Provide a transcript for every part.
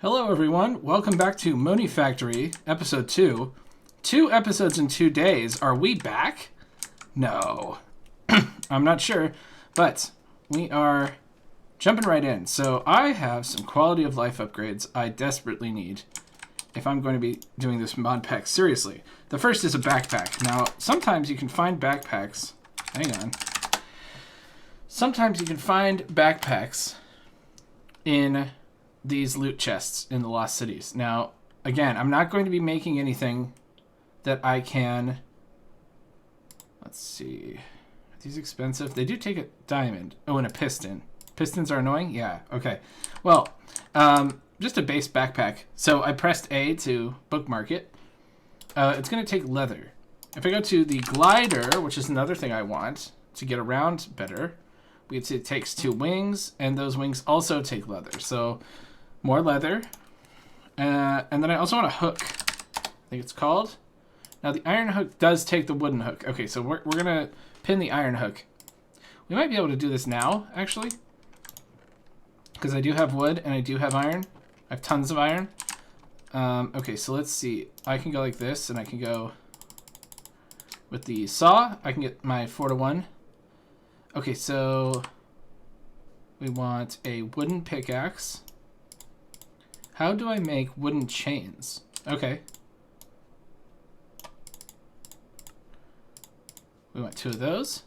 Hello everyone, welcome back to Monifactory, episode 2. 2 episodes in 2 days. Are we back? No. I'm not sure, but we are jumping right in. So I have some quality of life upgrades I desperately need if I'm going to be doing this mod pack seriously. The first is a backpack. Now, sometimes you can find backpacks. Hang on. Sometimes you can find backpacks in these loot chests in the Lost Cities. Now, again, I'm not going to be making anything that I can... Let's see. Are these expensive? They do take a diamond. Oh, and a piston. Pistons are annoying? Yeah, okay. Well, just a base backpack. So I pressed A to bookmark it. It's going to take leather. If I go to the glider, which is another thing I want to get around better, we can see it takes 2 wings, and those wings also take leather. So more leather. And then I also want a hook, I think it's called. Now the iron hook does take the wooden hook. Okay, so we're going to pin the iron hook. We might be able to do this now, actually. Because I do have wood and I do have iron. I have tons of iron. Okay, so let's see. I can go like this, and I can go with the saw. I can get my 4-to-1. Okay, so we want a wooden pickaxe. How do I make wooden chains? Okay. We want 2 of those.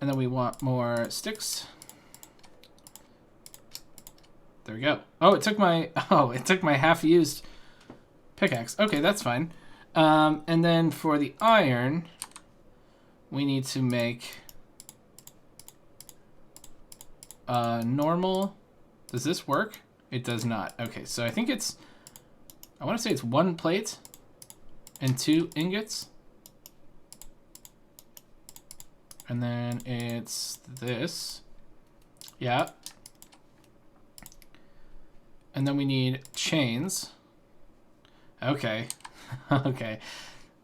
And then we want more sticks. There we go. Oh, it took my half-used pickaxe. Okay, that's fine. And then for the iron, we need to make normal. Does this work? It does not. Okay, so I think it's, I want to say it's 1 plate and 2 ingots. And then it's this. Yeah. And then we need chains. Okay. Okay.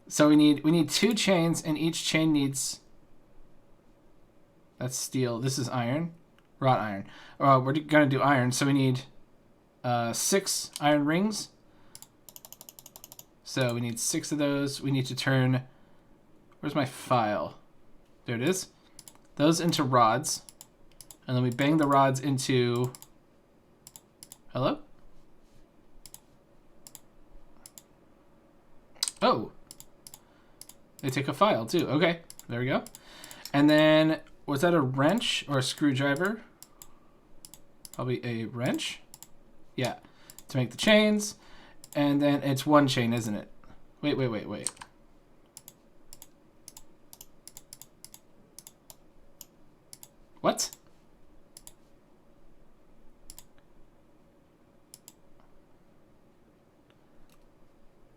So we need 2 chains, and each chain needs, that's steel. This is iron. Wrought iron. We're going to do iron, so we need 6 iron rings. So we need 6 of those. We need to turn, where's my file? There it is. Those into rods. And then we bang the rods into, hello? Oh. They take a file too. Okay, there we go. And then, was that a wrench or a screwdriver? Probably a wrench. Yeah, to make the chains. And then it's 1 chain, isn't it? Wait. What?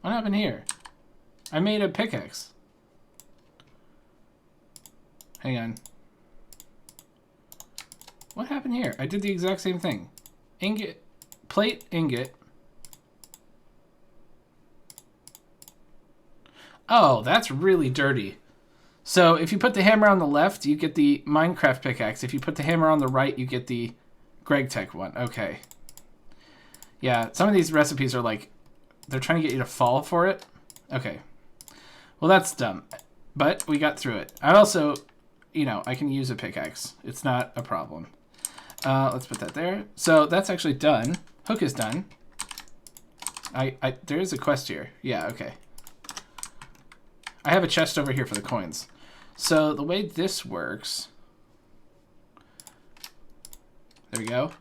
What happened here? I made a pickaxe. Hang on. What happened here? I did the exact same thing. Ingot, plate, ingot. Oh, that's really dirty. So if you put the hammer on the left, you get the Minecraft pickaxe. If you put the hammer on the right, you get the GregTech one. Okay. Yeah, some of these recipes are like, they're trying to get you to fall for it. Okay. Well, that's dumb. But we got through it. I also, I can use a pickaxe. It's not a problem. Let's put that there. So that's actually done. Hook is done. There is a quest here. Yeah, okay. I have a chest over here for the coins. So the way this works, there we go.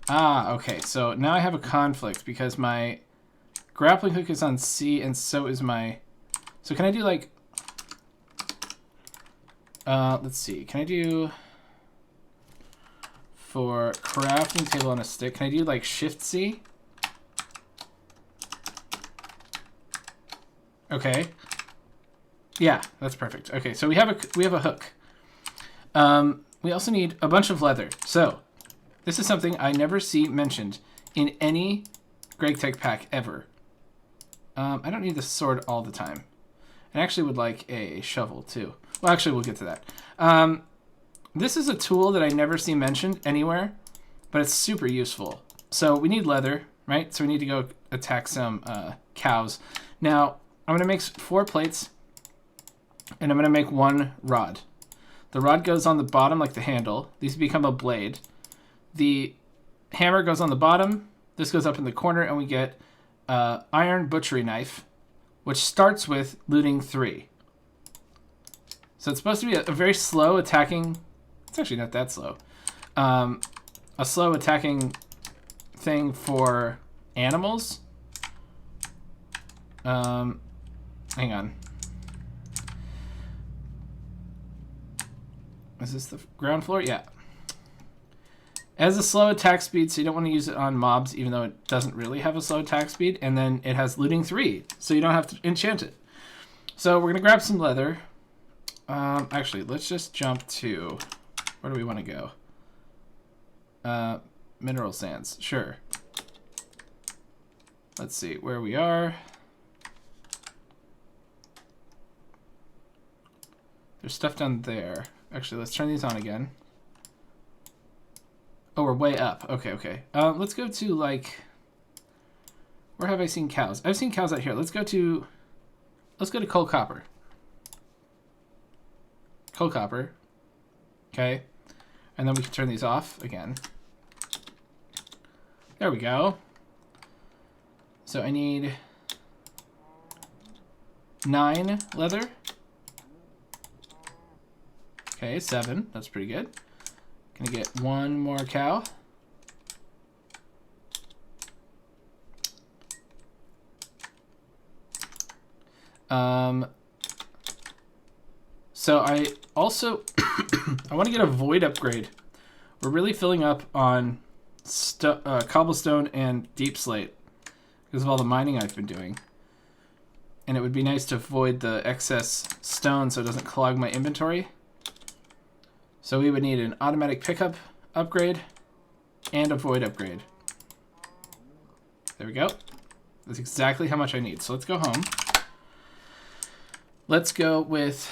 Ah, okay, so now I have a conflict because my grappling hook is on C and so is my, so can I do like, let's see, can I do, for crafting table on a stick, can I do like Shift C? Okay. Yeah, that's perfect. Okay, so we have a hook. We also need a bunch of leather. So this is something I never see mentioned in any GregTech pack ever. I don't need the sword all the time. I actually would like a shovel too. Well, actually, we'll get to that. This is a tool that I never see mentioned anywhere. but it's super useful. So we need leather, right? So we need to go attack some cows. Now, I'm going to make 4 plates, and I'm going to make 1 rod. The rod goes on the bottom like the handle. These become a blade. The hammer goes on the bottom. This goes up in the corner, and we get iron butchery knife, which starts with looting 3. So it's supposed to be a very slow attacking... It's actually not that slow. A slow attacking thing for animals. Hang on. Is this the ground floor? Yeah. It has a slow attack speed, so you don't want to use it on mobs, even though it doesn't really have a slow attack speed. And then it has looting 3, so you don't have to enchant it. So we're going to grab some leather. Actually, let's just jump to... Where do we want to go? Mineral sands. Sure. Let's see where we are. There's stuff down there. Actually, let's turn these on again. Oh, we're way up. Okay, okay. Let's go to, like... Where have I seen cows? I've seen cows out here. Let's go to coal copper. Coal copper. Okay. And then we can turn these off again. There we go. So I need 9 leather. Okay, 7. That's pretty good. Gonna get 1 more cow. So I also I want to get a void upgrade. We're really filling up on cobblestone and deep slate because of all the mining I've been doing. And it would be nice to void the excess stone so it doesn't clog my inventory. So we would need an automatic pickup upgrade and a void upgrade. There we go. That's exactly how much I need. So let's go home. Let's go with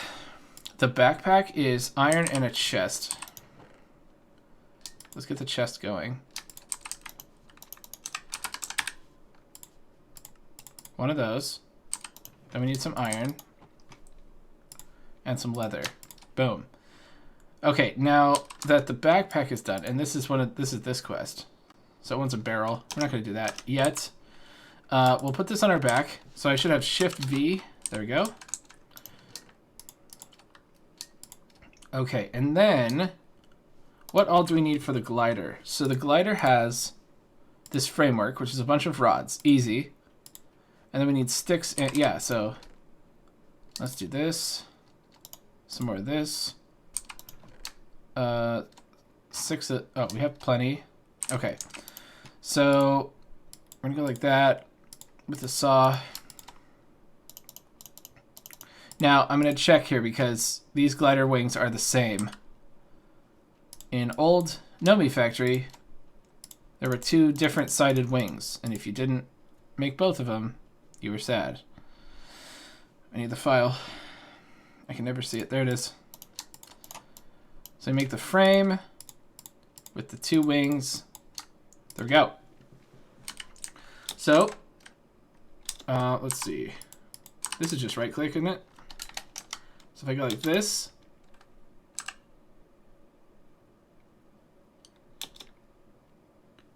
the backpack is iron and a chest. Let's get the chest going. One of those. Then we need some iron and some leather. Boom. Okay, now that the backpack is done, and this is this quest. So it wants a barrel. We're not going to do that yet. We'll put this on our back. So I should have Shift V. There we go. Okay, and then what all do we need for the glider? So the glider has this framework, which is a bunch of rods. Easy. And then we need sticks. And yeah, so let's do this. Some more of this. 6. Oh, we have plenty. Okay. So we're going to go like that with the saw. Now, I'm going to check here because these glider wings are the same. In old Monifactory, there were 2 different sided wings. And if you didn't make both of them, you were sad. I need the file. I can never see it. There it is. So I make the frame with the 2 wings. There we go. So, let's see. This is just right click, isn't it? So if I go like this.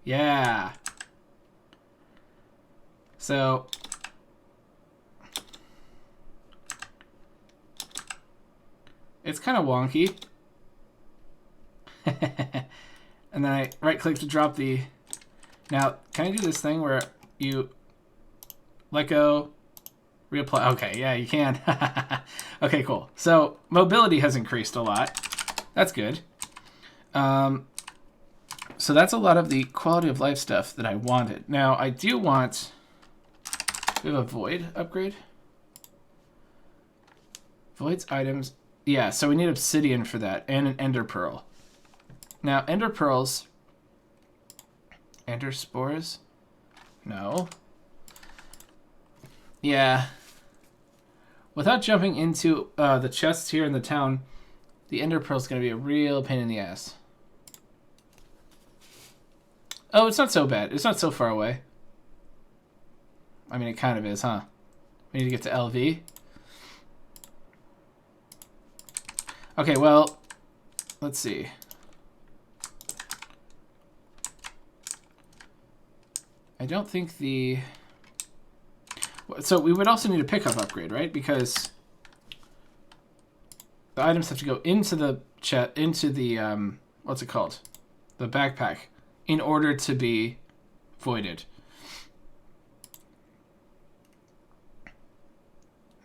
Yeah. So it's kind of wonky. And then I right click to drop the... Now, can I do this thing where you let go, reapply? Okay, yeah, you can. Okay, cool. So mobility has increased a lot. That's good. So that's a lot of the quality of life stuff that I wanted. Now, I do want... We have a void upgrade. Voids items. Yeah, so we need obsidian for that and an ender pearl. Now, ender pearls... Ender spores? No. Yeah. Without jumping into the chests here in the town, the ender pearl is going to be a real pain in the ass. Oh, it's not so bad. It's not so far away. I mean, it kind of is, huh? We need to get to LV. Okay, well, let's see. I don't think the... So we would also need a pickup upgrade, right? Because the items have to go into the what's it called? The backpack in order to be voided.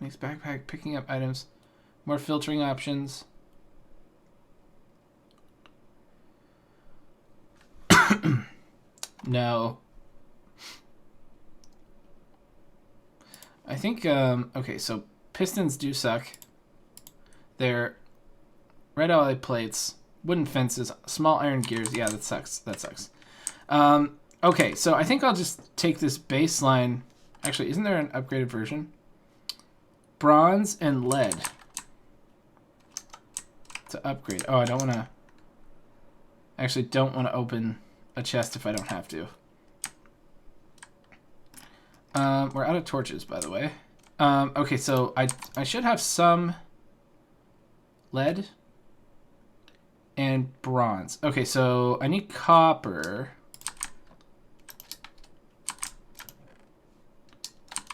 Makes backpack picking up items. More filtering options. No. I think, okay, so pistons do suck. They're red alloy plates, wooden fences, small iron gears. Yeah, that sucks. That sucks. Okay, so I think I'll just take this baseline. Actually, isn't there an upgraded version? Bronze and lead to upgrade. Oh, I don't want to... Actually, don't want to open a chest if I don't have to. We're out of torches, by the way. Okay, so I should have some lead and bronze. Okay, so I need copper.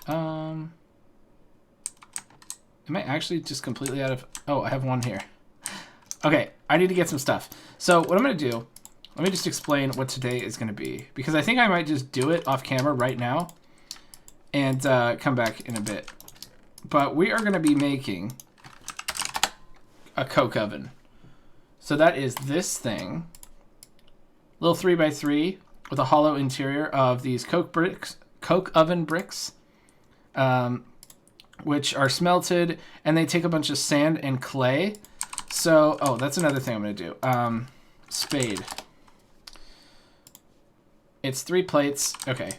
Am I actually just completely out of... Oh, I have one here. Okay, I need to get some stuff. So what I'm going to do, let me just explain what today is going to be. Because I think I might just do it off camera right now. And come back in a bit. But we are going to be making a coke oven. So that is this thing. Little 3x3 with a hollow interior of these coke oven bricks. Which are smelted, and they take a bunch of sand and clay. So, oh, that's another thing I'm going to do. Spade. It's 3 plates. Okay.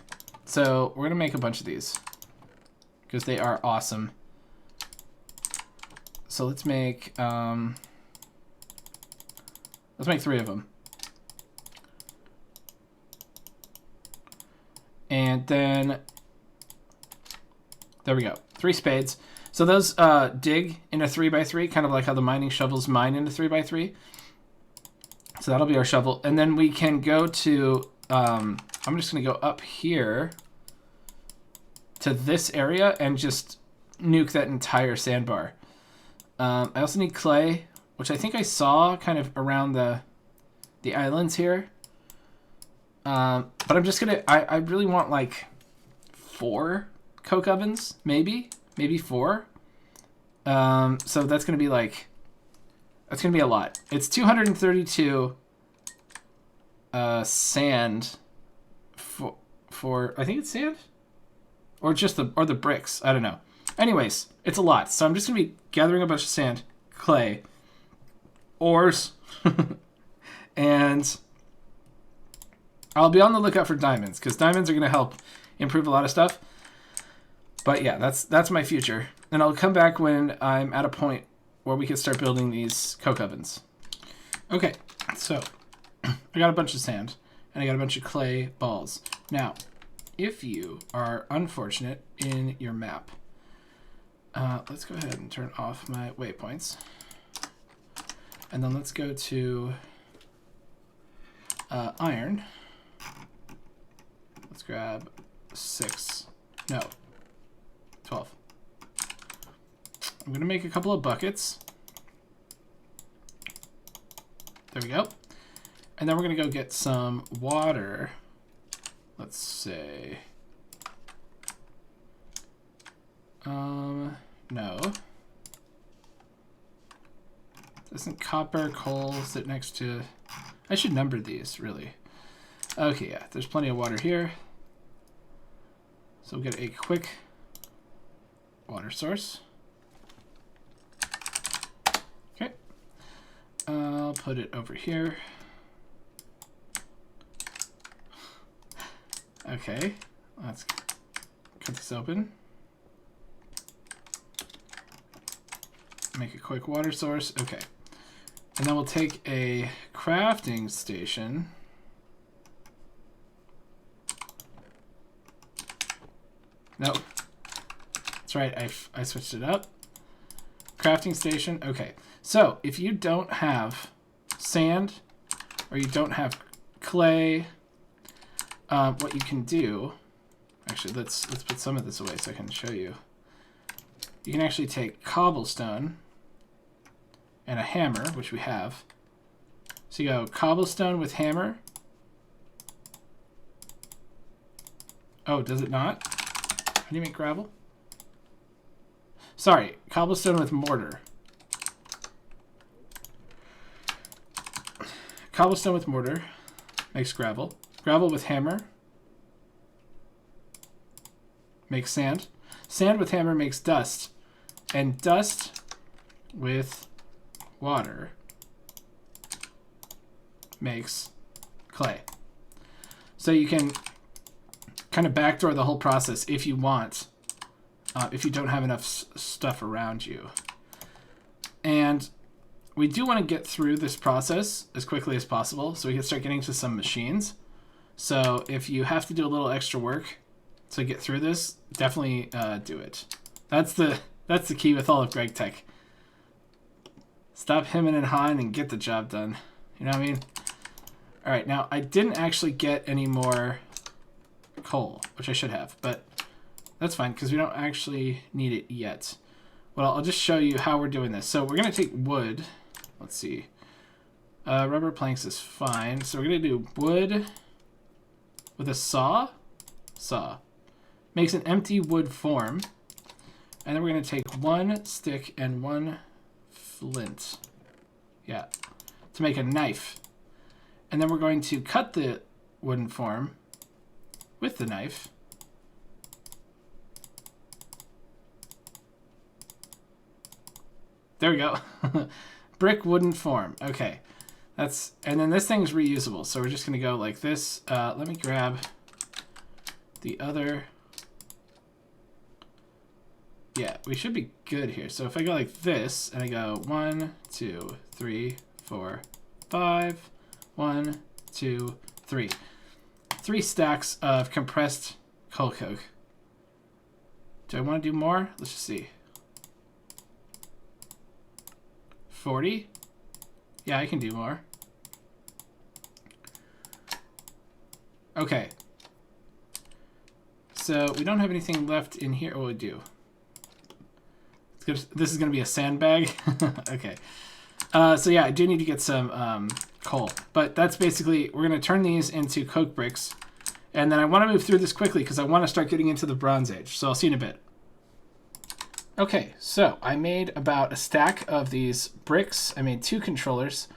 So, we're going to make a bunch of these. Because they are awesome. So, let's make 3 of them. And then... There we go. 3 spades. So those dig in a 3x3, kind of like how the mining shovels mine into 3x3. So that'll be our shovel. And then we can go to... I'm just going to go up here to this area and just nuke that entire sandbar. I also need clay, which I think I saw kind of around the islands here. But I'm just going to... I really want like 4 coke ovens, maybe 4. So that's going to be like... That's going to be a lot. It's 232 sand for I think it's sand? Or just the bricks. I don't know. Anyways, it's a lot. So I'm just going to be gathering a bunch of sand, clay, ores, and I'll be on the lookout for diamonds, because diamonds are going to help improve a lot of stuff. But yeah, that's my future. And I'll come back when I'm at a point where we can start building these coke ovens. Okay, so I got a bunch of sand, and I got a bunch of clay balls. Now, if you are unfortunate in your map, let's go ahead and turn off my waypoints. And then let's go to iron. Let's grab 6. No. 12. I'm going to make a couple of buckets. There we go. And then we're going to go get some water. Let's say... no. Doesn't copper, coal sit next to... I should number these, really. Okay, yeah, there's plenty of water here. So we'll get a quick water source. Okay. I'll put it over here. Okay, let's cut this open. Make a quick water source. Okay. And then we'll take a crafting station. Nope. That's right, I switched it up. Crafting station. Okay, so if you don't have sand or you don't have clay, what you can do, actually let's put some of this away so I can show you. You can actually take cobblestone and a hammer, which we have. So you go cobblestone with hammer. Oh, does it not? How do you make gravel? Sorry, cobblestone with mortar. Cobblestone with mortar makes gravel. Gravel with hammer makes sand. Sand with hammer makes dust. And dust with water makes clay. So you can kind of backdoor the whole process if you want, if you don't have enough stuff around you. And we do want to get through this process as quickly as possible so we can start getting to some machines. So if you have to do a little extra work to get through this, definitely do it. That's the key with all of Greg Tech. Stop hemming and hawing and get the job done. You know what I mean? All right, now I didn't actually get any more coal, which I should have, but that's fine because we don't actually need it yet. Well, I'll just show you how we're doing this. So we're going to take wood. Let's see. Rubber planks is fine. So we're going to do wood with a saw. Saw. Makes an empty wood form. And then we're going to take one stick and one flint. Yeah. To make a knife. And then we're going to cut the wooden form with the knife. There we go. Brick wooden form. Okay. And then this thing's reusable. So we're just going to go like this. Let me grab the other. Yeah, we should be good here. So if I go like this and I go 1, 2, 3, 4, 5, 1, 2, 3. 3 stacks of compressed coal coke. Do I want to do more? Let's just see. 40? Yeah, I can do more. Okay. So we don't have anything left in here. Oh, we do. This is going to be a sandbag. Okay. So yeah, I do need to get some coal. But that's basically, we're going to turn these into coke bricks. And then I want to move through this quickly because I want to start getting into the Bronze Age. So I'll see you in a bit. Okay, so I made about a stack of these bricks. I made 2 controllers.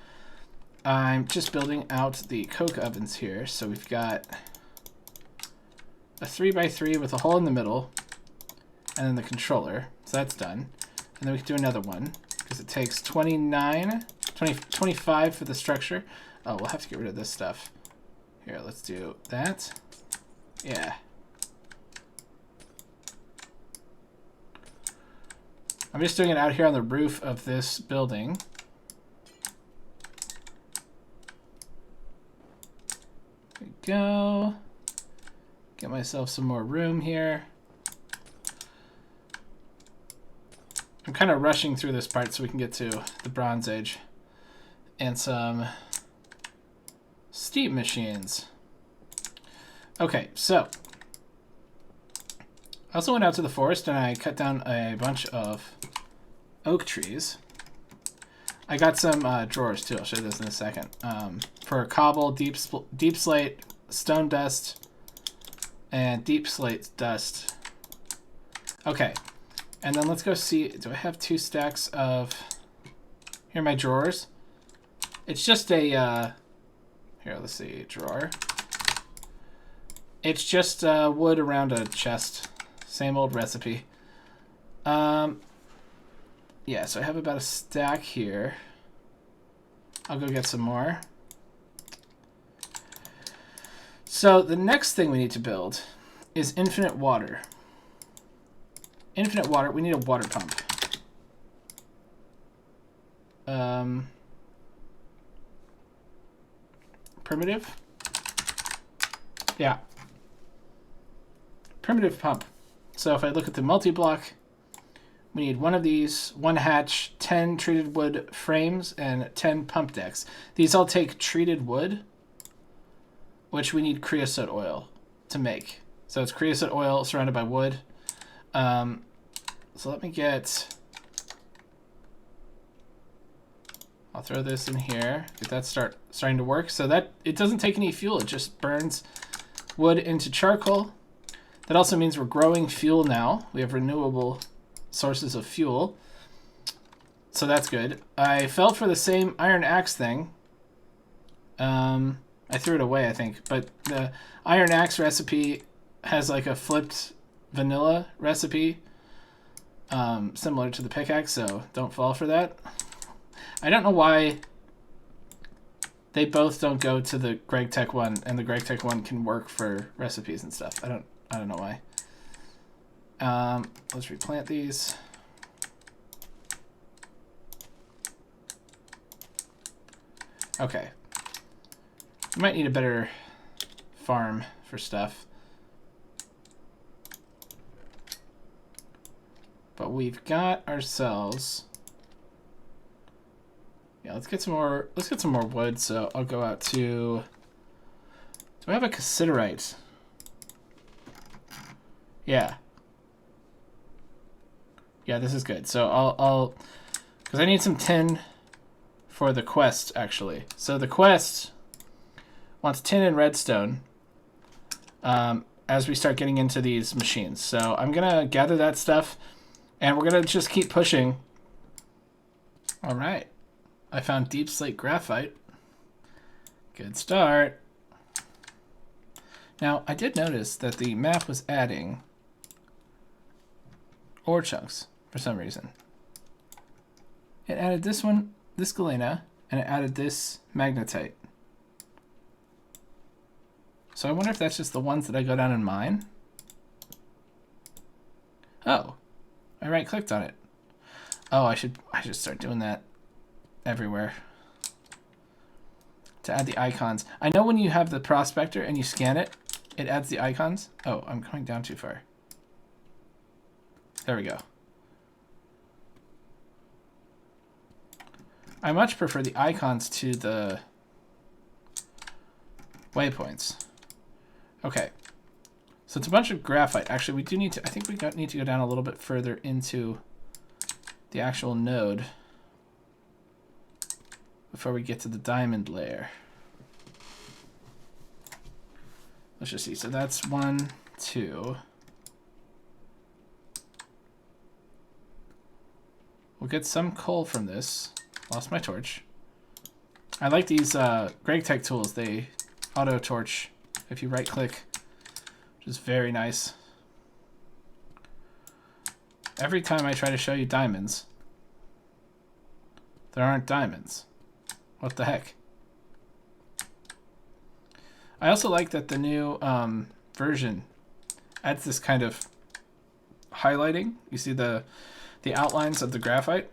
I'm just building out the coke ovens here. So we've got a 3x3 with a hole in the middle, and then the controller. So that's done. And then we can do another one because it takes 25 for the structure. Oh, we'll have to get rid of this stuff. Here, let's do that. Yeah. I'm just doing it out here on the roof of this building. There we go. Get myself some more room here. I'm kind of rushing through this part so we can get to the Bronze Age and some steam machines. Okay, so I also went out to the forest and I cut down a bunch of oak trees. I got some drawers too. I'll show you this in a second. For cobble, deep slate, stone dust, and deep slate dust. Okay, and then let's go see. Do I have 2 stacks of? Here are my drawers. It's just a. Here, let's see, drawer. It's just wood around a chest. Same old recipe. Yeah, so I have about a stack here. I'll go get some more. So the next thing we need to build is infinite water. Infinite water, we need a water pump. Primitive? Yeah. Primitive pump. So if I look at the multi-block, we need one of these, one hatch, 10 treated wood frames, and 10 pump decks. These all take treated wood, which we need creosote oil to make. So it's creosote oil surrounded by wood. So let me get... I'll throw this in here, get that starting to work. So that it doesn't take any fuel, it just burns wood into charcoal. That also means we're growing fuel now. We have renewable sources of fuel. So that's good. I fell for the same iron axe thing. I threw it away, I think. But the iron axe recipe has like a flipped vanilla recipe, similar to the pickaxe, so don't fall for that. I don't know why they both don't go to the Greg Tech one, and the Greg Tech one can work for recipes and stuff. I don't know why. Let's replant these. Okay. We might need a better farm for stuff. But we've got ourselves... Yeah, let's get some more wood, so I'll go out to... Do I have a cassiterite? Yeah. Yeah, this is good. So I'll because I need some tin for the quest, actually. So the quest wants tin and redstone as we start getting into these machines. So I'm gonna gather that stuff, and we're gonna just keep pushing. All right. I found deep slate graphite. Good start. Now, I did notice that the map was adding ore chunks for some reason. It added this one, this galena, and it added this magnetite. So I wonder if that's just the ones that I go down and mine. Oh, I right-clicked on it. Oh, I should start doing that everywhere to add the icons. I know when you have the prospector and you scan it, it adds the icons. Oh, I'm going down too far. There we go. I much prefer the icons to the waypoints. Okay. So it's a bunch of graphite. Actually, we do need to, I think we need to go down a little bit further into the actual node before we get to the diamond layer. Let's just see. So that's 1, 2. We'll get some coal from this. Lost my torch. I like these Greg Tech tools. They auto torch if you right click, which is very nice. Every time I try to show you diamonds, there aren't diamonds. What the heck? I also like that the new version adds this kind of highlighting. You see the outlines of the graphite.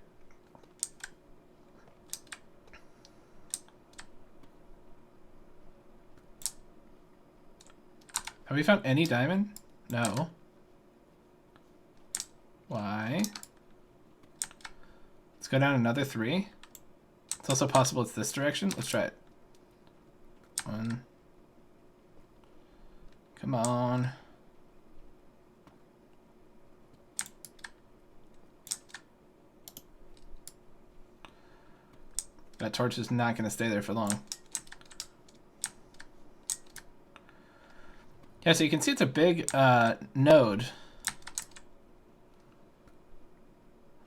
Have we found any diamond? No. Why? Let's go down another 3. It's also possible it's this direction. Let's try it. 1. Come on. That torch is not going to stay there for long. Yeah, so you can see it's a big node.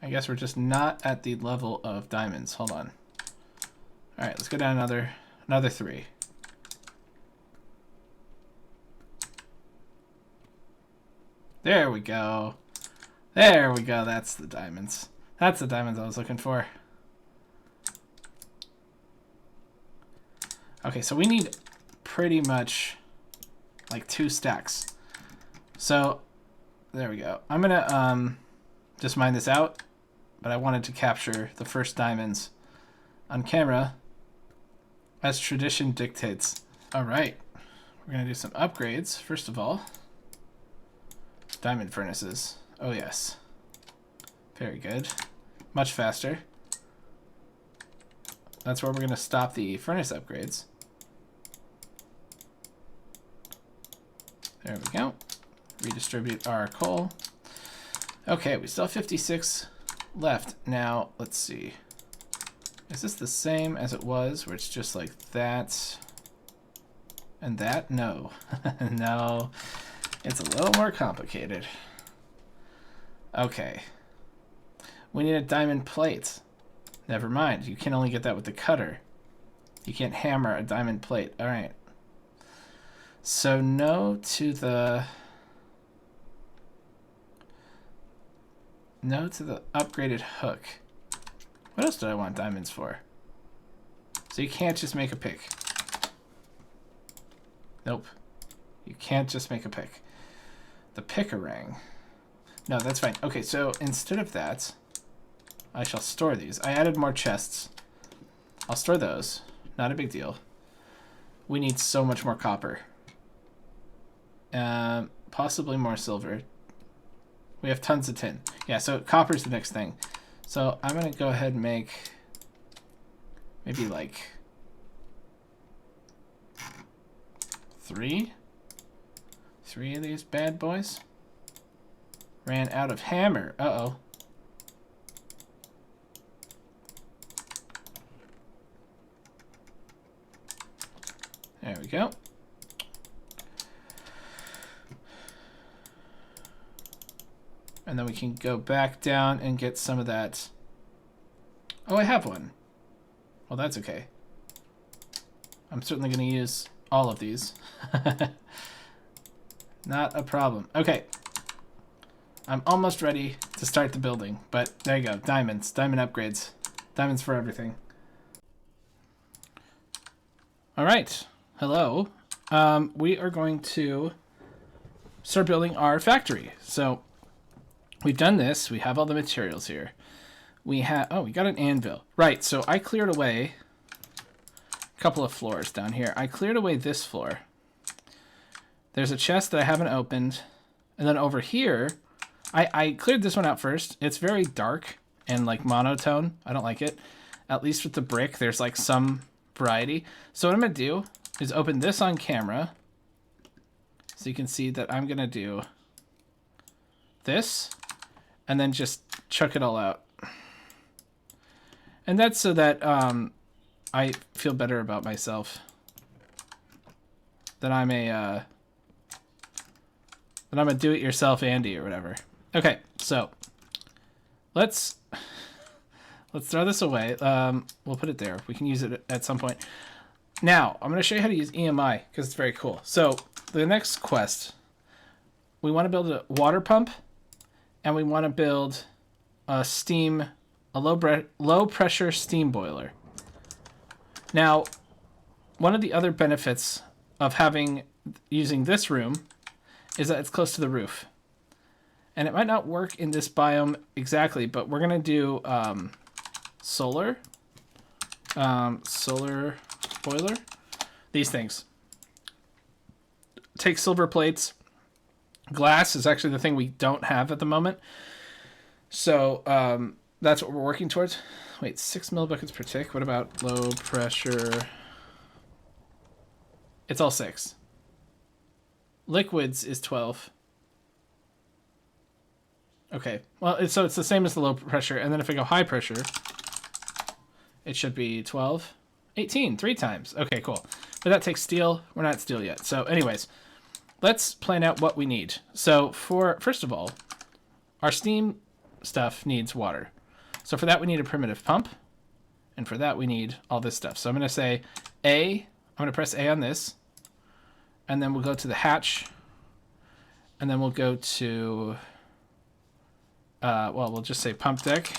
I guess we're just not at the level of diamonds. Hold on. All right, let's go down another 3. There we go. There we go. That's the diamonds. That's the diamonds I was looking for. Okay, so we need pretty much like 2 stacks. So there we go. I'm gonna just mine this out, but I wanted to capture the first diamonds on camera as tradition dictates. All right, we're gonna do some upgrades. First of all, Diamond furnaces. Oh, yes. Very good. Much faster. That's where we're going to stop the furnace upgrades. There we go. Redistribute our coal. Okay, we still have 56 left. Now, let's see. Is this the same as it was, where it's just like that and that? No. No. It's a little more complicated. Okay. We need a diamond plate. Never mind. You can only get that with the cutter. You can't hammer a diamond plate. All right. So no to the upgraded hook. What else did I want diamonds for? So you can't just make a pick. Nope. You can't just make a pick. The pick-a-ring. No, that's fine. Okay, so instead of that, I shall store these. I added more chests. I'll store those. Not a big deal. We need so much more copper. Possibly more silver. We have tons of tin. Yeah, so copper's the next thing. So I'm going to go ahead and make maybe like 3 of these bad boys. Ran out of hammer. Uh-oh. There we go. And then we can go back down and get some of that. Oh, I have one. Well, that's okay. I'm certainly going to use all of these. Not a problem. Okay. I'm almost ready to start the building, but there you go. Diamonds. Diamond upgrades. Diamonds for everything. All right. Hello. We are going to start building our factory. So we've done this. We have all the materials here. We have, oh, we got an anvil. Right, so I cleared away a couple of floors down here. I cleared away this floor. There's a chest that I haven't opened. And then over here, I cleared this one out first. It's very dark and like monotone. I don't like it. At least with the brick, there's like some variety. So what I'm gonna do is open this on camera. So you can see that I'm gonna do this and then just chuck it all out. And that's so that I feel better about myself. That I'm a do-it-yourself Andy or whatever. Okay, so let's throw this away. We'll put it there. We can use it at some point. Now I'm going to show you how to use EMI because it's very cool. So the next quest, we want to build a water pump, and we want to build a low pressure steam boiler. Now, one of the other benefits of using this room is that it's close to the roof. And it might not work in this biome exactly, but we're gonna do solar boiler. These things. Take silver plates. Glass is actually the thing we don't have at the moment. So that's what we're working towards. Wait, 6 millibuckets per tick. What about low pressure? It's all 6. Liquids is 12. Okay, well, so it's the same as the low pressure, and then if I go high pressure, it should be 12. 18, 3 times. Okay, cool. But that takes steel. We're not at steel yet. So anyways, let's plan out what we need. So first of all, our steam stuff needs water. So for that, we need a primitive pump. And for that, we need all this stuff. So I'm going to say A. I'm going to press A on this. And then we'll go to the hatch. And then we'll go to, well, we'll just say pump deck.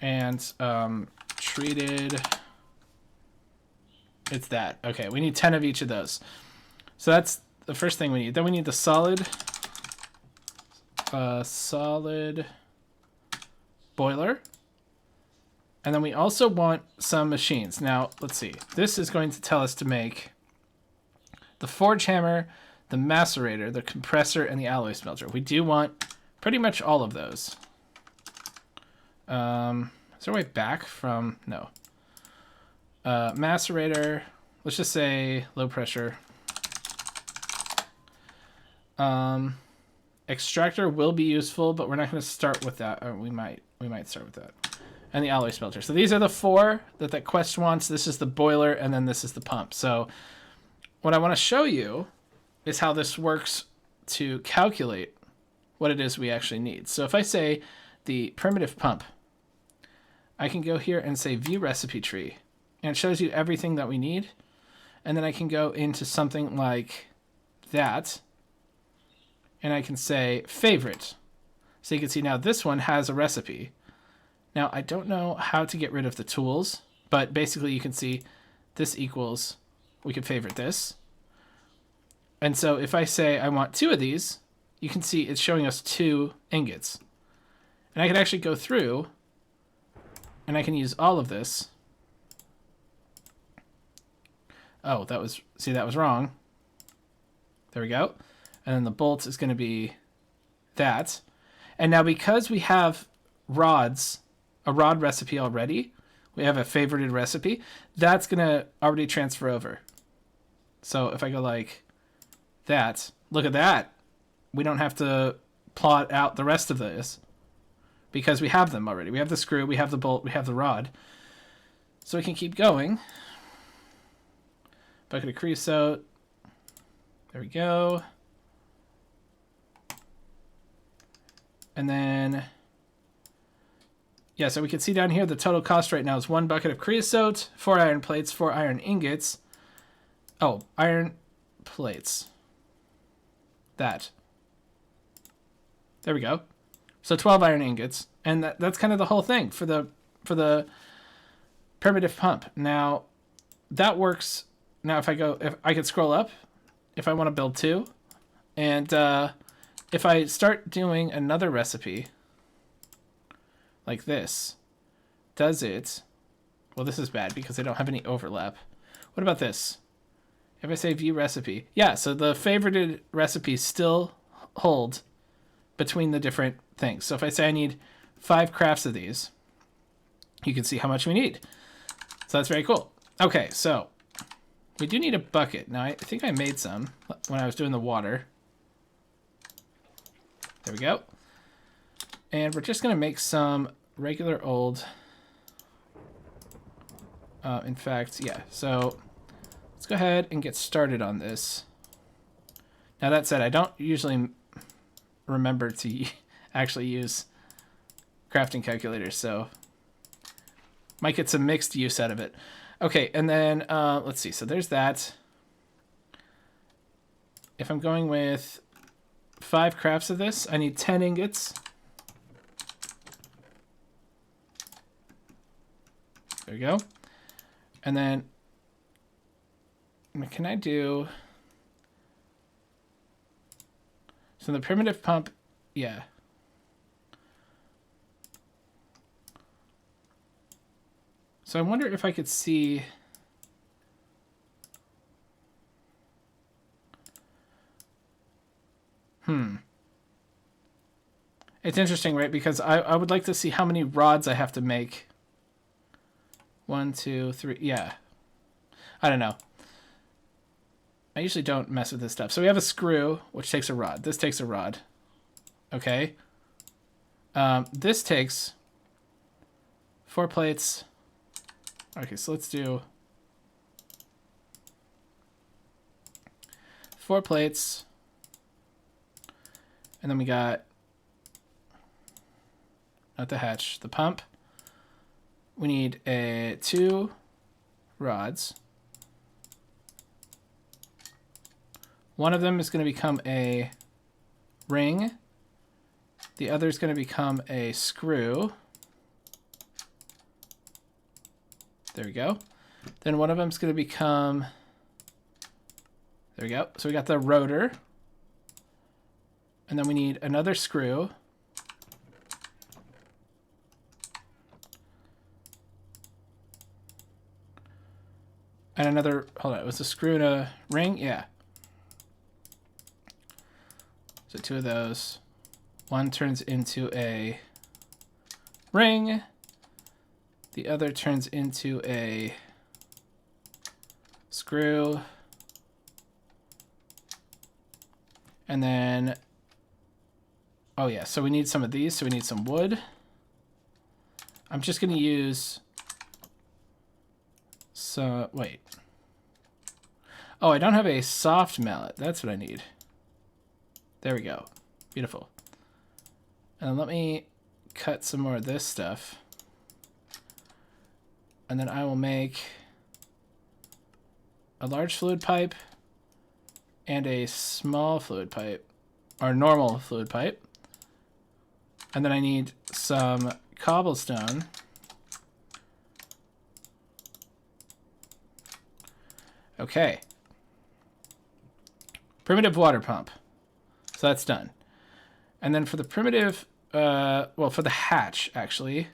And treated. It's that. Okay, we need 10 of each of those. So that's the first thing we need. Then we need the solid boiler. And then we also want some machines. Now, let's see. This is going to tell us to make the forge hammer, the macerator, the compressor, and the alloy smelter. We do want pretty much all of those. Is there a way back from... No. Macerator, let's just say low pressure. Extractor will be useful, but we're not going to start with that. Or we might start with that. And the alloy smelter. So these are the 4 that quest wants. This is the boiler, and then this is the pump. So what I want to show you is how this works to calculate what it is we actually need. So if I say the primitive pump, I can go here and say view recipe tree, and it shows you everything that we need. And then I can go into something like that, and I can say favorite. So you can see now this one has a recipe. Now I don't know how to get rid of the tools, but basically you can see this equals, we can favorite this. And so if I say I want 2 of these, you can see it's showing us 2 ingots. And I can actually go through and I can use all of this. Oh, that was wrong. There we go. And then the bolt is going to be that. And now because we have rods, a rod recipe already, we have a favorited recipe, that's going to already transfer over. So if I go like that, look at that. We don't have to plot out the rest of this because we have them already. We have the screw, we have the bolt, we have the rod. So we can keep going. Bucket of creosote. There we go. And then, yeah, so we can see down here the total cost right now is 1 bucket of creosote, 4 iron plates, 4 iron ingots. Oh, iron plates. That. There we go. So 12 iron ingots. And that's kind of the whole thing for the primitive pump. Now, that works. Now, if I could scroll up, if I want to build 2, and if I start doing another recipe like this, does it... Well, this is bad because I don't have any overlap. What about this? If I say view recipe, yeah, so the favorited recipes still hold between the different things. So if I say I need 5 crafts of these, you can see how much we need. So that's very cool. Okay, so we do need a bucket. Now, I think I made some when I was doing the water. There we go. And we're just going to make some regular old... in fact, yeah. So let's go ahead and get started on this. Now, that said, I don't usually remember to actually use crafting calculators, so might get some mixed use out of it. Okay, and then let's see. So there's that. If I'm going with 5 crafts of this, I need 10 ingots. There we go. And then, can I do... So the primitive pump, yeah. So I wonder if I could see... It's interesting, right? Because I would like to see how many rods I have to make. 1, 2, 3, yeah. I don't know. I usually don't mess with this stuff. So we have a screw, which takes a rod. This takes a rod. Okay. This takes 4 plates. Okay, so let's do 4 plates. And then we got, not the hatch, the pump. We need 2 rods. One of them is going to become a ring. The other is going to become a screw. There we go. Then one of them is going to become... There we go. So we got the rotor. And then we need another screw. And another... Hold on. It was a screw and a ring? Yeah. So 2 of those. One turns into a ring. The other turns into a screw. And then, oh yeah, so we need some of these, so we need some wood. I'm just going to use, so, wait. Oh, I don't have a soft mallet. That's what I need. There we go. Beautiful. And let me cut some more of this stuff. And then I will make a large fluid pipe and a small fluid pipe, or normal fluid pipe. And then I need some cobblestone. Okay. Primitive water pump. So that's done. And then for the primitive, well, for the hatch, actually,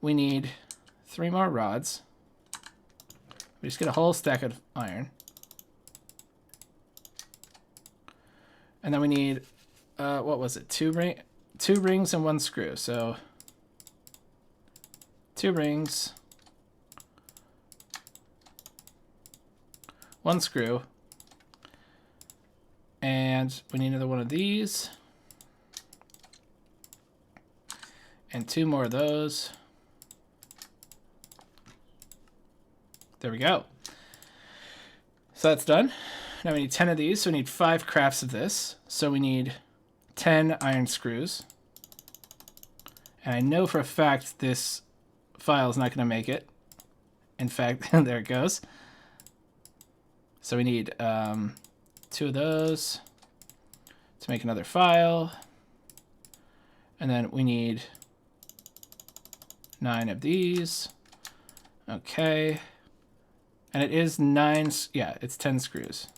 we need 3 more rods. We just get a whole stack of iron. And then we need, what was it? 2 rings and 1 screw. So 2 rings, 1 screw, and we need another one of these, and 2 more of those. There we go. So that's done. Now we need 10 of these, so we need 5 crafts of this. So we need 10 iron screws. And I know for a fact this file is not going to make it. In fact, there it goes. So we need 2 of those to make another file. And then we need 9 of these. Okay. And it is 9, yeah, it's 10 screws.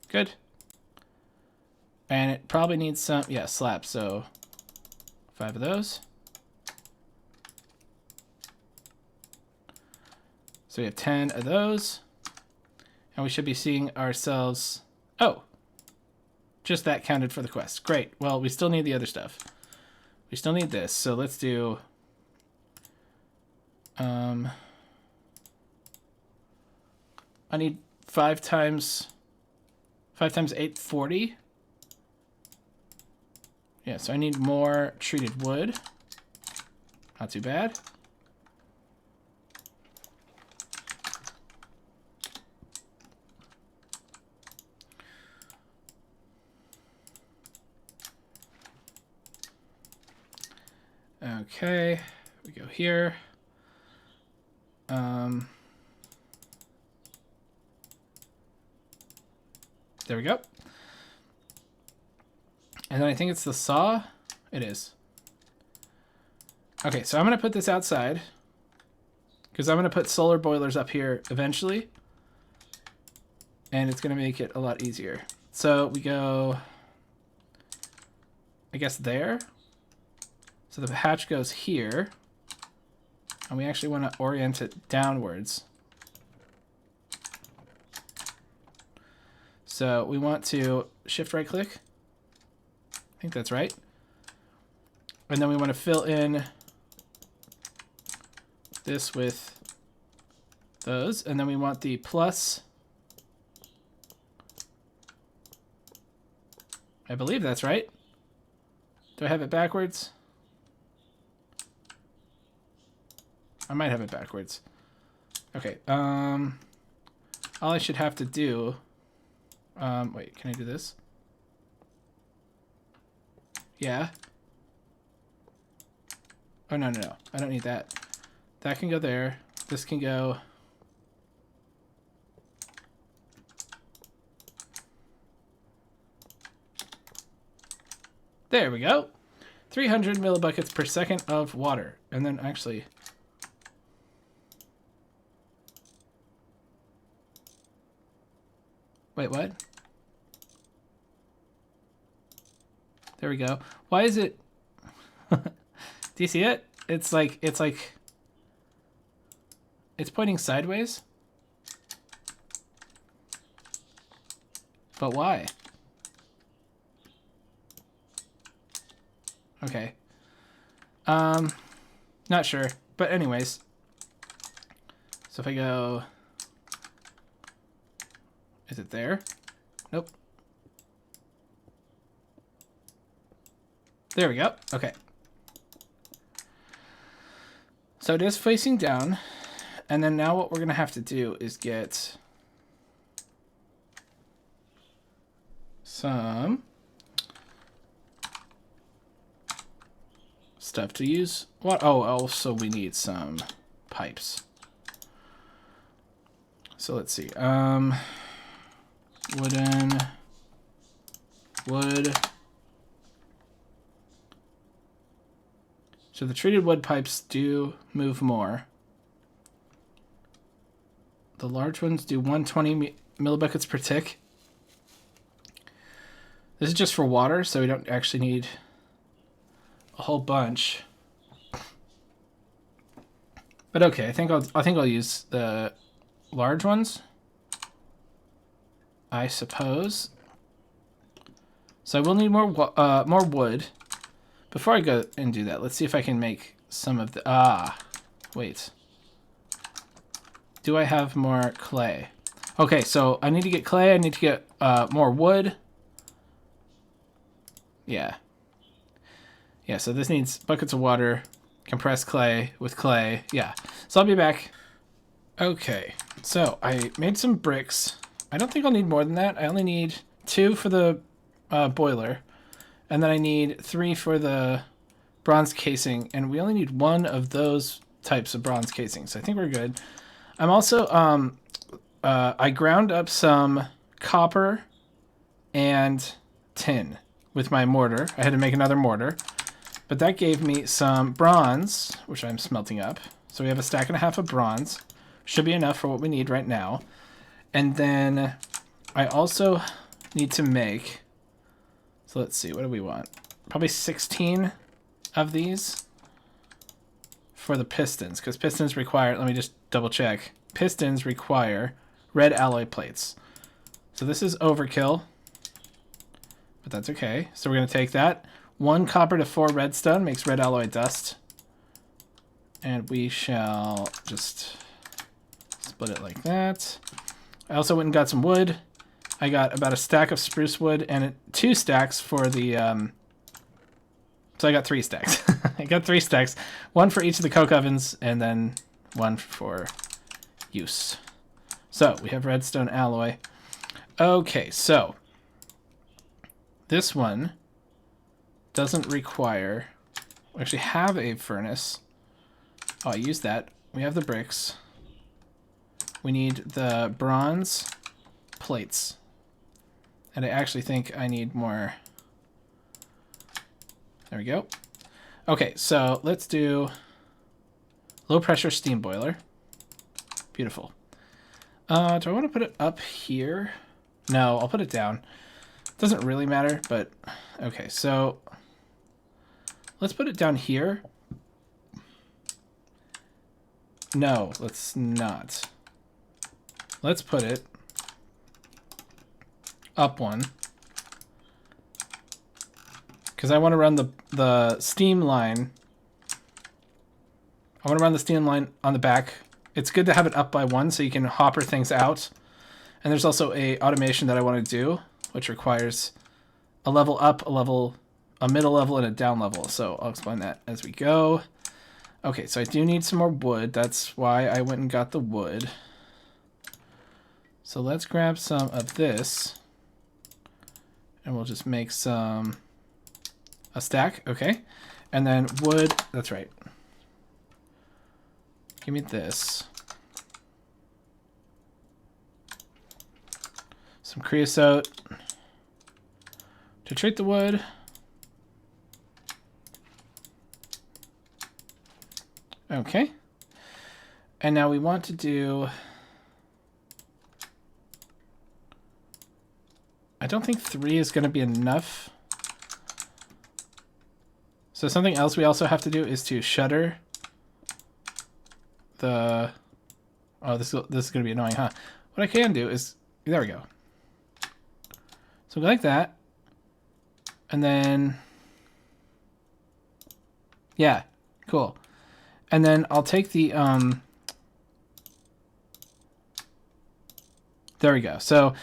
Good. And it probably needs some, yeah, slabs, so 5 of those. So we have 10 of those. And we should be seeing ourselves, oh, just that counted for the quest. Great. Well, we still need the other stuff. We still need this, so let's do, I need 5 times 8, 40. Yeah, so I need more treated wood. Not too bad. Okay, we go here. There we go. And then I think it's the saw. It is. Okay, so I'm going to put this outside because I'm going to put solar boilers up here eventually. And it's going to make it a lot easier. So we go, I guess, there. So the hatch goes here. And we actually want to orient it downwards. So we want to shift right click. I think that's right. And then we want to fill in this with those. And then we want the plus. I believe that's right. Do I have it backwards? I might have it backwards. Okay. All I should have to do. Wait, can I do this? Yeah. Oh, no, no, no. I don't need that. That can go there. This can go. There we go. 300 millibuckets per second of water. And then actually. Wait, what? There we go. Why is it? Do you see it? It's like it's pointing sideways. But why? Okay. Not sure. But anyways. So if I go... Is it there? Nope. There we go. Okay. So it is facing down. And then now what we're going to have to do is get some stuff to use. What? Oh, also we need some pipes. So let's see. Wooden, wood. So the treated wood pipes do move more. The large ones do 120 millibuckets per tick. This is just for water, so we don't actually need a whole bunch. But okay, I think I'll use the large ones, I suppose. So I will need more wood. Before I go and do that, let's see if I can make some of the... wait. Do I have more clay? Okay, so I need to get clay. I need to get more wood. Yeah. Yeah, so this needs buckets of water, compressed clay with clay. Yeah, so I'll be back. Okay, so I made some bricks. I don't think I'll need more than that. I only need 2 for the boiler. And then I need 3 for the bronze casing. And we only need 1 of those types of bronze casing. So I think we're good. I'm also, I ground up some copper and tin with my mortar. I had to make another mortar. But that gave me some bronze, which I'm smelting up. So we have a stack and a half of bronze. Should be enough for what we need right now. And then I also need to make... So let's see, what do we want? Probably 16 of these for the pistons, because pistons require, let me just double check. Pistons require red alloy plates. So this is overkill, but that's okay. So we're going to take that. 1 copper to 4 redstone makes red alloy dust. And we shall just split it like that. I also went and got some wood. I got about a stack of spruce wood and 2 stacks for the... So I got 3 stacks. I got 3 stacks. 1 for each of the coke ovens and then 1 for use. So we have redstone alloy. Okay, so this one doesn't require... We actually have a furnace. Oh, I used that. We have the bricks. We need the bronze plates. And I actually think I need more. There we go. Okay, so let's do low pressure steam boiler. Beautiful. Do I want to put it up here? No, I'll put it down. Doesn't really matter, but okay, so let's put it down here. No, let's not. Let's put it up one. Because I want to run the steam line. I want to run the steam line on the back. It's good to have it up by 1 so you can hopper things out. And there's also a automation that I want to do, which requires a level up, a middle level, and a down level. So I'll explain that as we go. Okay, so I do need some more wood. That's why I went and got the wood. So let's grab some of this. And we'll just make a stack, okay. And then wood, that's right. Give me this. Some creosote to treat the wood. Okay. And now we want to do... I don't think 3 is going to be enough. So something else we also have to do is to shutter the... Oh, this is going to be annoying, huh? What I can do is... There we go. So go like that. And then, yeah, cool. And then I'll take the, there we go. So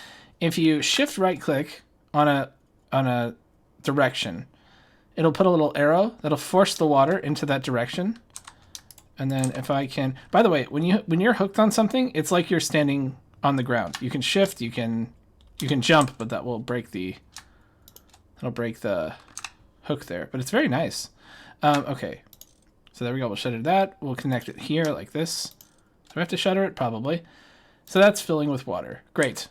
if you shift right click on a direction, it'll put a little arrow that'll force the water into that direction. And then if I can, by the way, when you're hooked on something, it's like you're standing on the ground. You can shift, you can jump, but that'll break the hook there. But it's very nice. Okay, so there we go. We'll shutter that. We'll connect it here like this. Do I have to shutter it? Probably. So that's filling with water. Great.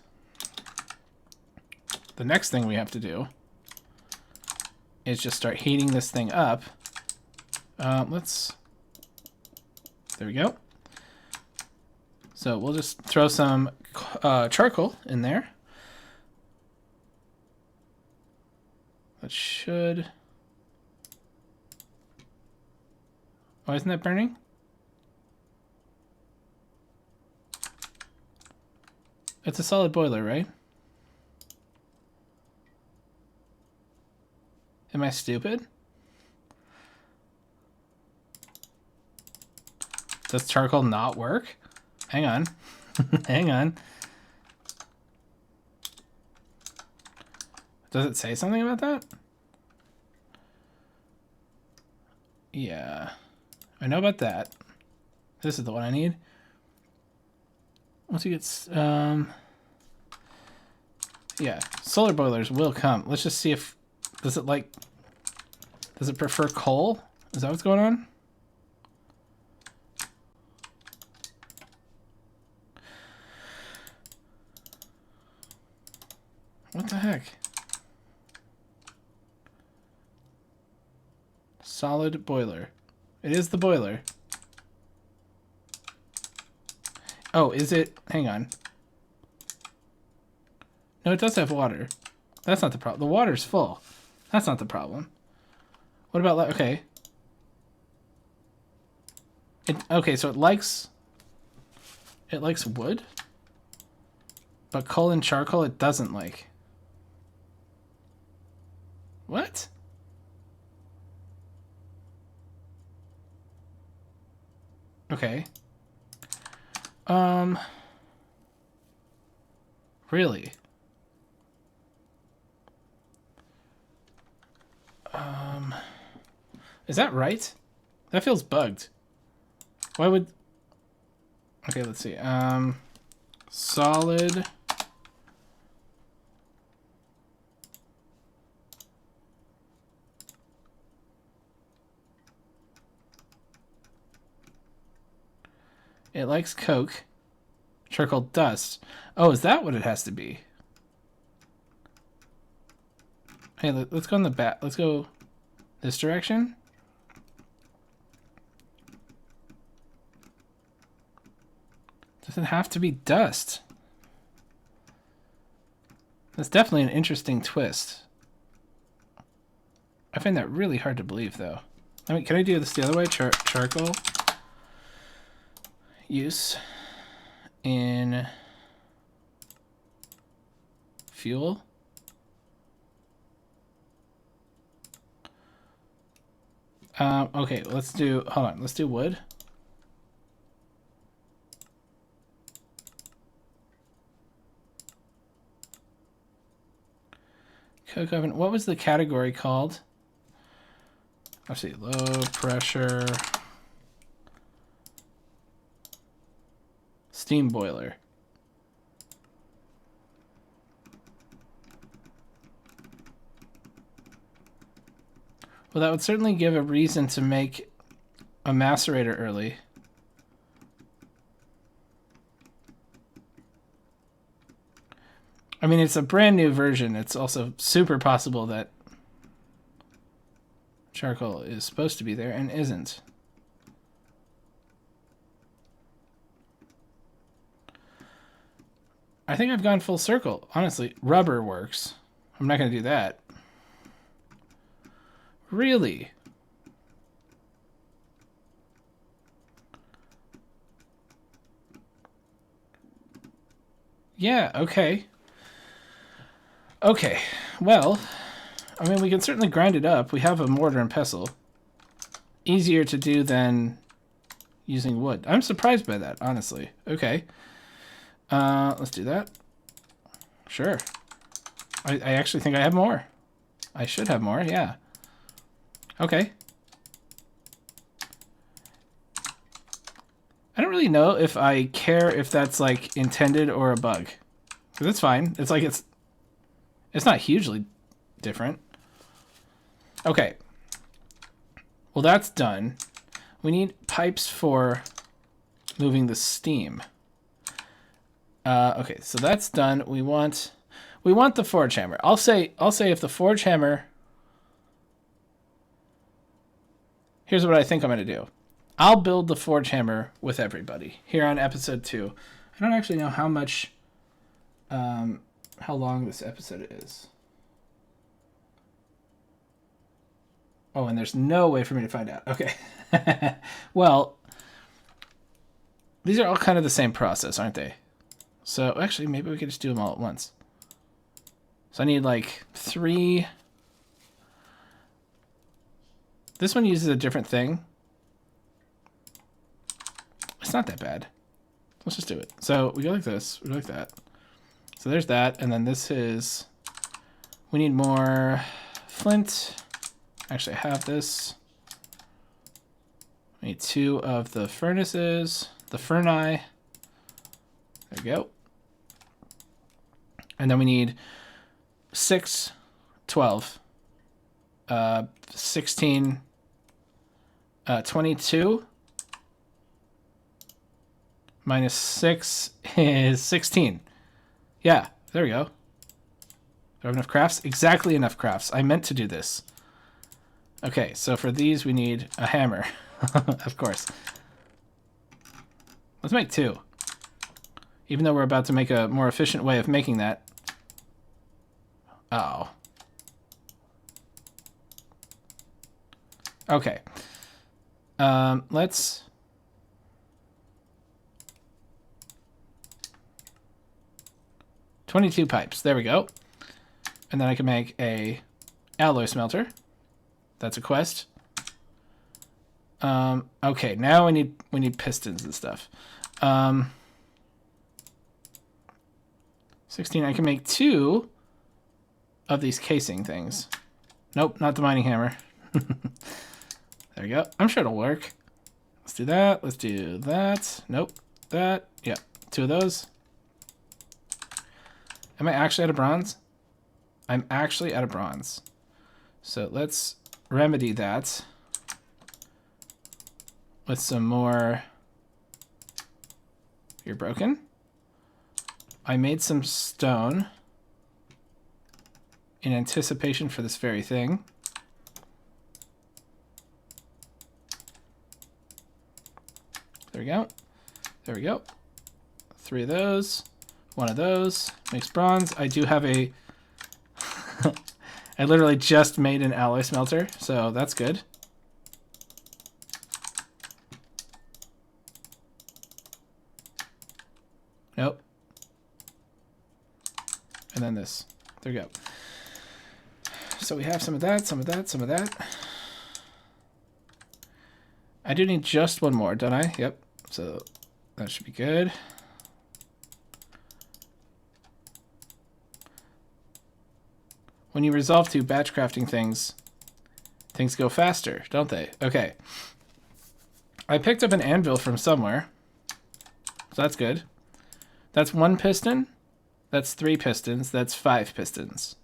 The next thing we have to do is just start heating this thing up. There we go. So we'll just throw some charcoal in there. That should... Why isn't that burning? It's a solid boiler, right? Am I stupid? Does charcoal not work? Hang on. Hang on. Does it say something about that? Yeah. I know about that. This is the one I need. Once you get... yeah. Solar boilers will come. Let's just see if... Does it prefer coal? Is that what's going on? What the heck? Solid boiler. It is the boiler. Oh, is it? Hang on. No, it does have water. That's not the problem. The water's full. That's not the problem. What about... Okay. Okay, so it likes wood. But coal and charcoal it doesn't like. What? Okay. Really? Is that right? That feels bugged. Why would... Okay, let's see. Solid... It likes coke. Charcoal dust. Oh, is that what it has to be? Hey, let's go in the back. Let's go this direction. Does it have to be dust? That's definitely an interesting twist. I find that really hard to believe, though. I mean, can I do this the other way? Charcoal use in fuel. Okay, let's do, hold on, let's do wood. Coke oven, what was the category called? Let's see, low pressure steam boiler. Well, that would certainly give a reason to make a macerator early. I mean, it's a brand new version. It's also super possible that charcoal is supposed to be there and isn't. I think I've gone full circle. Honestly, rubber works. I'm not going to do that. Really? Yeah, okay. Okay, well, I mean, we can certainly grind it up. We have a mortar and pestle. Easier to do than using wood. I'm surprised by that, honestly. Okay. Let's do that. Sure. I actually think I have more. I should have more, yeah. Okay. I don't really know if I care if that's, like, intended or a bug. Because it's fine. It's like it's not hugely different. Okay. Well, that's done. We need pipes for moving the steam. Okay, so that's done. We want the forge hammer. I'll say if the forge hammer. Here's what I think I'm gonna do. I'll build the forge hammer with everybody here on episode 2. I don't actually know how much, how long this episode is. Oh, and there's no way for me to find out. Okay. Well, these are all kind of the same process, aren't they? So actually, maybe we could just do them all at once. So I need like 3. This one uses a different thing. It's not that bad. Let's just do it. So we go like this. We go like that. So there's that. And then this is... We need more flint. Actually, I have this. We need 2 of the furnaces. The furnace. There we go. And then we need 6, 12, 16, 22. Minus 6 is 16. Yeah, there we go. Do I have enough crafts? Exactly enough crafts. I meant to do this. Okay, so for these we need a hammer. Of course. Let's make 2. Even though we're about to make a more efficient way of making that. Oh. Okay. Let's... $22 pipes. There we go. And then I can make a alloy smelter. That's a quest. Okay, now we need pistons and stuff. 16. I can make 2 of these casing things. Nope, not the mining hammer. There we go. I'm sure it'll work. Let's do that. Let's do that. Nope. That. Yeah. 2 of those. Am I actually out of bronze? I'm actually out of bronze. So let's remedy that with some more. You're broken. I made some stone in anticipation for this very thing. There we go. There we go. 3 of those. 1 of those. Makes bronze. I do have a... I literally just made an alloy smelter, so that's good. Nope. And then this. There we go. So we have some of that, some of that, some of that. I do need just 1 more, don't I? Yep. So that should be good. When you resolve to batch crafting things go faster, don't they? Okay. I picked up an anvil from somewhere. So that's good. That's 1 piston. That's 3 pistons. That's 5 pistons.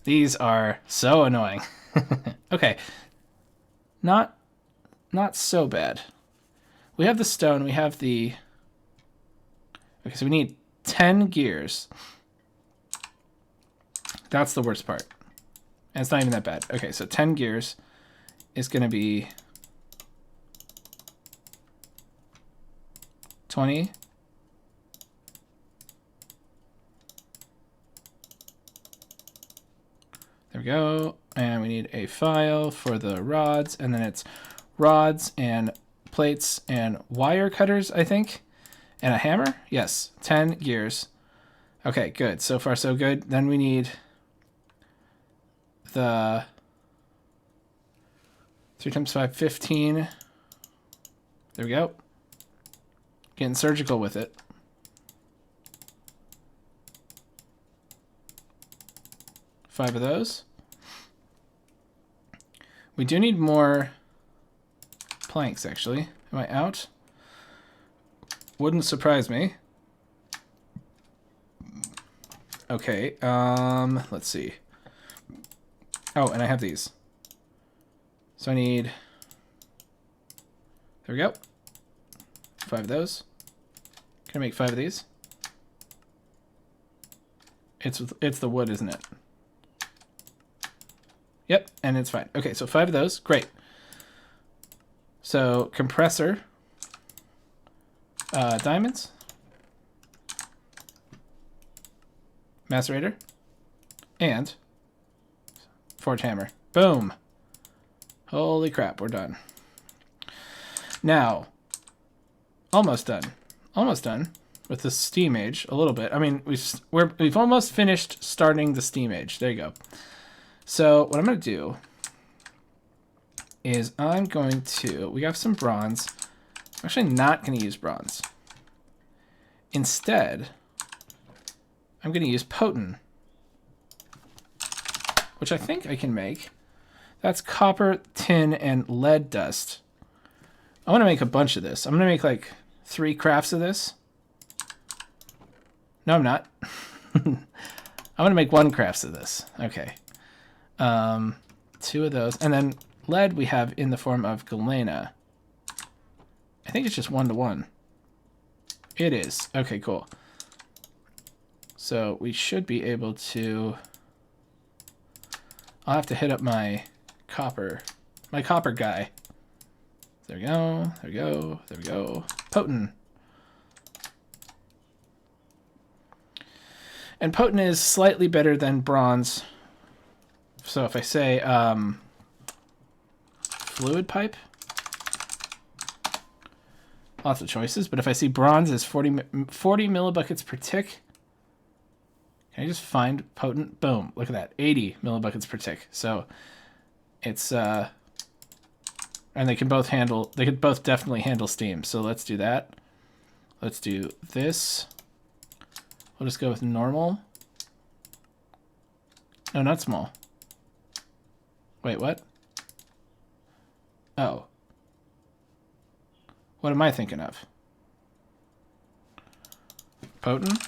These are so annoying. Okay. Not so bad. We have the stone. We have the... Okay, so we need 10 gears. That's the worst part. And it's not even that bad. Okay, so 10 gears is going to be 20. There we go. And we need a file for the rods. And then it's rods and plates and wire cutters, I think. And a hammer. Yes, 10 gears. Okay, good. So far, so good. Then we need the 3 times 5, 15. There we go. Getting surgical with it. Five of those. We do need more planks, actually. Am I out? Wouldn't surprise me. Okay, let's see. Oh, and I have these. So I need... There we go. 5 of those. Can I make 5 of these? It's the wood, isn't it? Yep, and it's fine. Okay, so 5 of those. Great. So, compressor. Diamonds. Macerator. And forge hammer. Boom. Holy crap, we're done. Now, almost done. Almost done with the steam age a little bit. I mean, we've almost finished starting the steam age. There you go. So what I'm going to do is we have some bronze. I'm actually not going to use bronze. Instead, I'm going to use potent, which I think I can make. That's copper, tin, and lead dust. I want to make a bunch of this. I'm going to make like 3 crafts of this. No, I'm not. I'm going to make 1 crafts of this. Okay. 2 of those. And then lead we have in the form of galena. I think it's just 1 to 1. It is. Okay, cool. So we should be able to... I'll have to hit up my copper guy. There we go, there we go, there we go. Potent. And potent is slightly better than bronze. So if I say fluid pipe, lots of choices, but if I see bronze is 40 millibuckets per tick, can I just find potent? Boom, look at that, 80 millibuckets per tick. So it's and they could both definitely handle steam. So let's do that. Let's do this. We'll just go with normal. No, not small. Wait, what? Oh. What am I thinking of? Potent?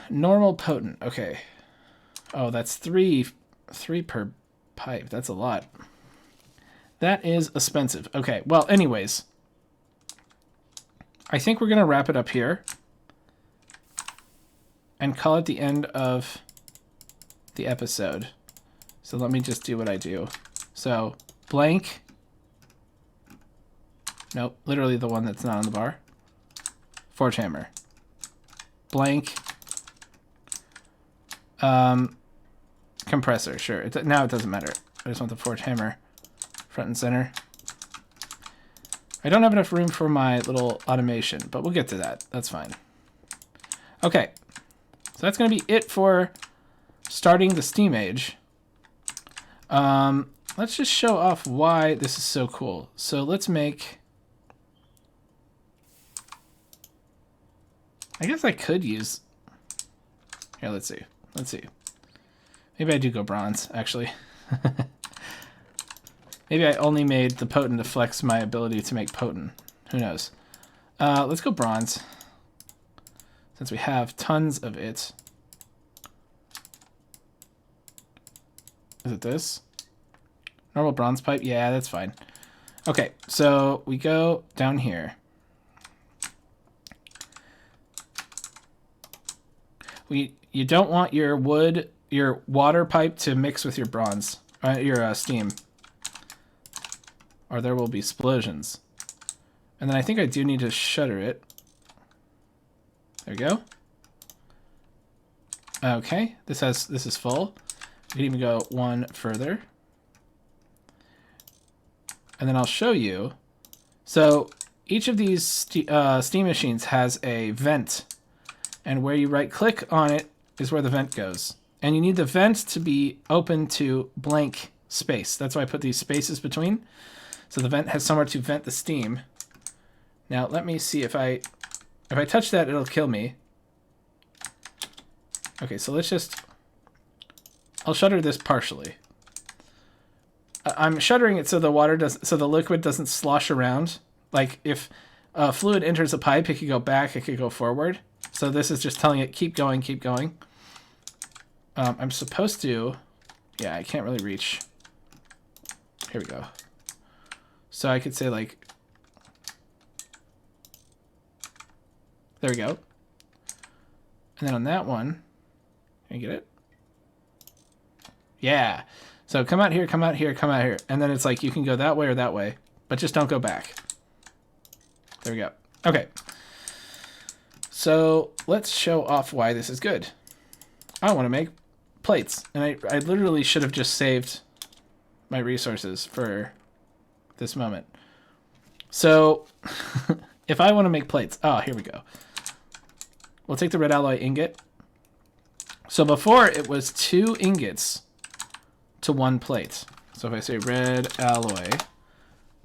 Normal potent. Okay. Oh, that's three per pipe. That's a lot. That is expensive. Okay, well, anyways. I think we're going to wrap it up here. And call it the end of the episode. So let me just do what I do. So, blank. Nope, literally the one that's not on the bar. Forge hammer. Blank. Compressor, sure. Now it doesn't matter. I just want the forge hammer front and center. I don't have enough room for my little automation, but we'll get to that. That's fine. Okay. So that's going to be it for starting the steam age. Let's just show off why this is so cool. So let's make... I guess I could use... Here, let's see. Let's see. Maybe I do go bronze, actually. Maybe I only made the potent to flex my ability to make potent. Who knows? Let's go bronze. Since we have tons of it. Is it this? Normal bronze pipe? Yeah, that's fine. Okay, so we go down here. You don't want your water pipe to mix with your bronze, your steam, or there will be explosions. And then I think I do need to shutter it. There we go. Okay, this is full. We can even go 1 further. And then I'll show you. So each of these steam machines has a vent. And where you right click on it is where the vent goes. And you need the vent to be open to blank space. That's why I put these spaces between. So the vent has somewhere to vent the steam. Now let me see if I touch that, it'll kill me. Okay, so let's just, I'll shutter this partially. I'm shuttering it so the liquid doesn't slosh around. Like if fluid enters a pipe, it could go back, it could go forward. So this is just telling it, keep going, keep going. I'm supposed to, yeah, I can't really reach. Here we go. So I could say like, there we go. And then on that one, can you get it? Yeah. So come out here, come out here, come out here. And then it's like you can go that way or that way, but just don't go back. There we go. Okay. So let's show off why this is good. I want to make plates. And I literally should have just saved my resources for this moment. So if I want to make plates, oh, here we go. We'll take the red alloy ingot. So before it was 2 ingots to 1 plate. So if I say red alloy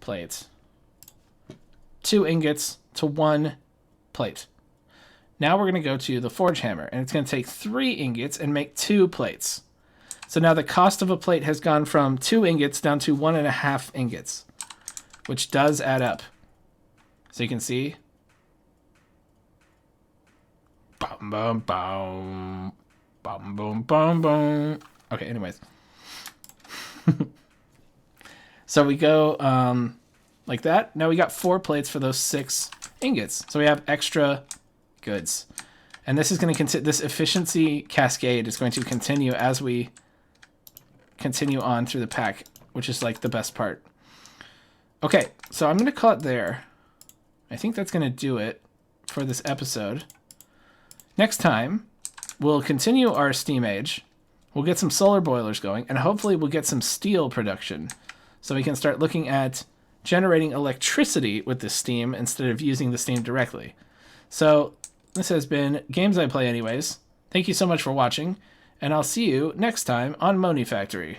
plate, 2 ingots to 1 plate. Now we're going to go to the forge hammer, and it's going to take 3 ingots and make 2 plates. So now the cost of a plate has gone from 2 ingots down to 1.5 ingots, which does add up. So you can see. Bum, bum, bum. Bum, boom, bum, boom. Okay, anyways. So we go like that. Now we got 4 plates for those 6 ingots. So we have extra goods. And this is going to continue, this efficiency cascade is going to continue as we continue on through the pack, which is like the best part. Okay, so I'm going to call it there. I think that's going to do it for this episode. Next time, we'll continue our steam age. We'll get some solar boilers going, and hopefully we'll get some steel production. So we can start looking at generating electricity with the steam instead of using the steam directly. So this has been Games I Play Anyways. Thank you so much for watching, and I'll see you next time on Monifactory.